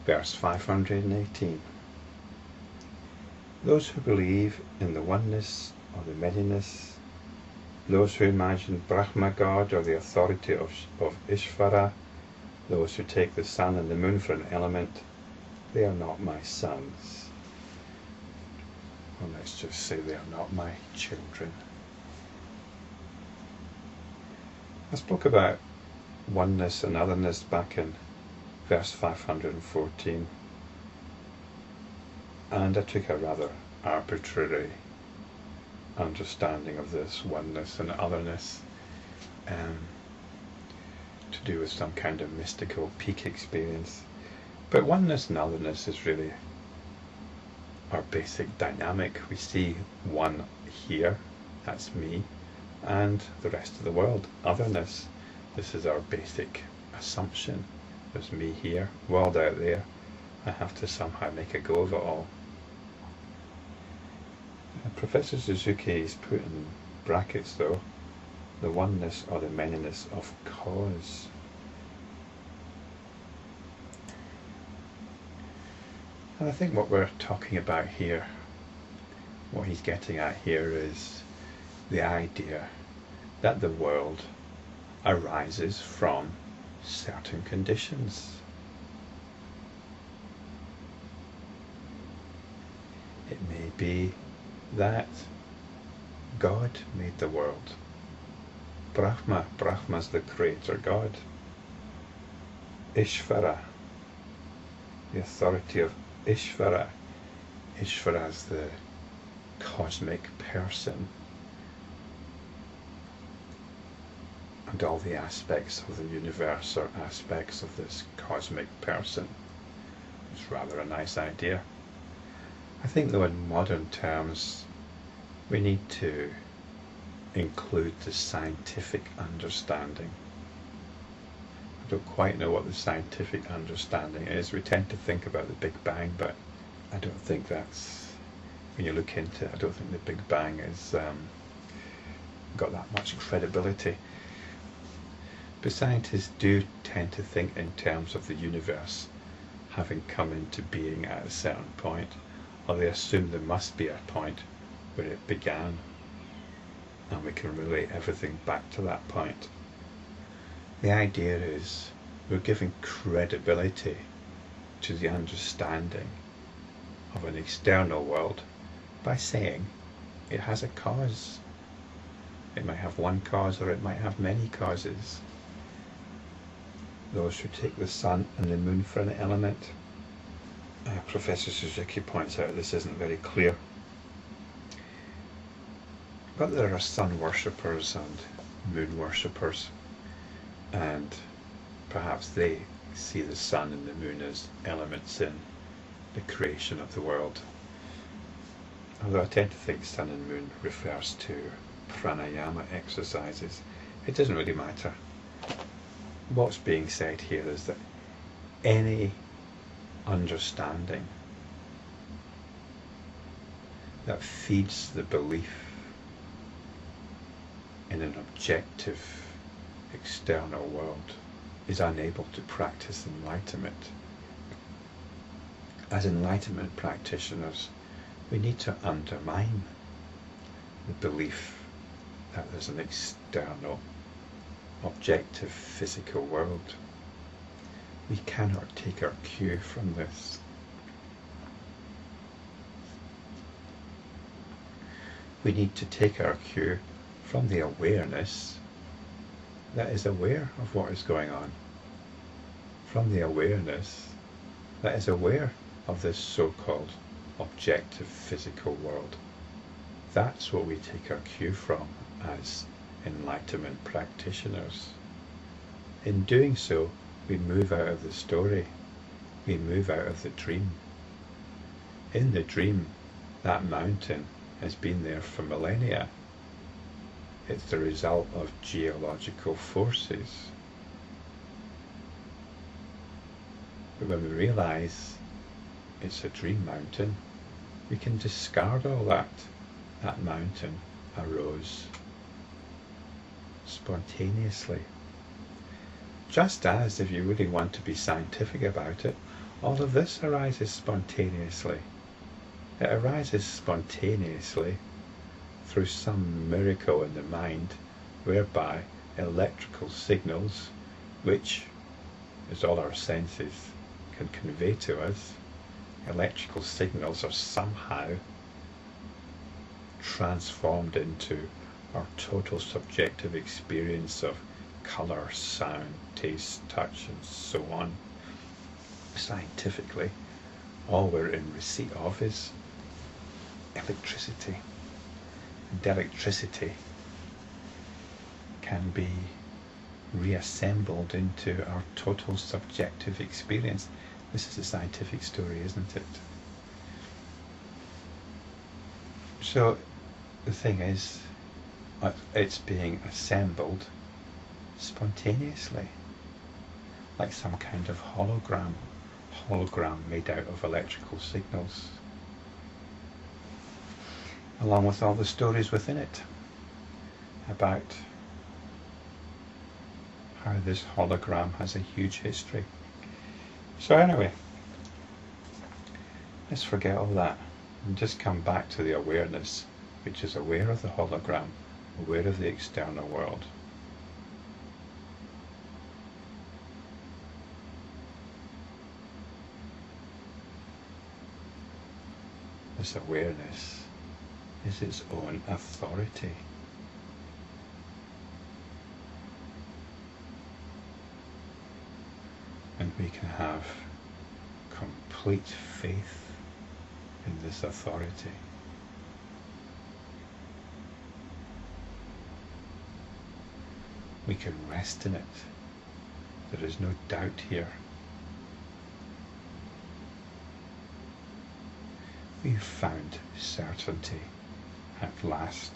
verse 518. Those who believe in the oneness or the manyness, those who imagine Brahma God or the authority of Isvara, those who take the sun and the moon for an element, they are not my sons. Or let's just say they are not my children. I spoke about oneness and otherness back in verse 514, and I took a rather arbitrary understanding of this oneness and otherness to do with some kind of mystical peak experience. But oneness and otherness is really our basic dynamic. We see one here, that's me, and the rest of the world, otherness. This is our basic assumption. There's me here, world out there. I have to somehow make a go of it all. Professor Suzuki's put in brackets though, the oneness or the manyness of cause. And I think what we're talking about here, what he's getting at here, is the idea that the world arises from certain conditions. It may be that God made the world. Brahma's the creator God. Isvara, the authority of Isvara. Isvara is the cosmic person, and all the aspects of the universe are aspects of this cosmic person. It's rather a nice idea. I think though in modern terms we need to include the scientific understanding. I don't quite know what the scientific understanding is. We tend to think about the Big Bang, but I don't think that's, when you look into it, I don't think the Big Bang has got that much credibility. But scientists do tend to think in terms of the universe having come into being at a certain point, or they assume there must be a point where it began, and we can relate everything back to that point. The idea is we're giving credibility to the understanding of an external world by saying it has a cause. It might have one cause, or it might have many causes. Those who take the sun and the moon for an element, Professor Suzuki points out this isn't very clear. But there are sun worshippers and moon worshippers, and perhaps they see the sun and the moon as elements in the creation of the world. Although I tend to think sun and moon refers to pranayama exercises, it doesn't really matter. What's being said here is that any understanding that feeds the belief in an objective external world is unable to practice enlightenment. As enlightenment practitioners, we need to undermine the belief that there's an external objective physical world. We cannot take our cue from this. We need to take our cue from the awareness that is aware of what is going on. From the awareness that is aware of this so-called objective physical world. That's what we take our cue from as enlightenment practitioners. In doing so, we move out of the story. We move out of the dream. In the dream, that mountain has been there for millennia. It's the result of geological forces. But when we realize it's a dream mountain, we can discard all that. That mountain arose spontaneously. Just as, if you really want to be scientific about it, All of this arises spontaneously. It arises spontaneously through some miracle in the mind whereby electrical signals, which is all our senses can convey to us, electrical signals are somehow transformed into our total subjective experience of colour, sound, taste, touch, and so on. Scientifically, all we're in receipt of is electricity. And electricity can be reassembled into our total subjective experience. This is a scientific story, isn't it? So the thing is, it's being assembled spontaneously, like some kind of hologram made out of electrical signals, along with all the stories within it about how this hologram has a huge history. So anyway, let's forget all that and just come back to the awareness, which is aware of the hologram, aware of the external world. This awareness is its own authority. And we can have complete faith in this authority. We can rest in it. There is no doubt here. We've found certainty at last.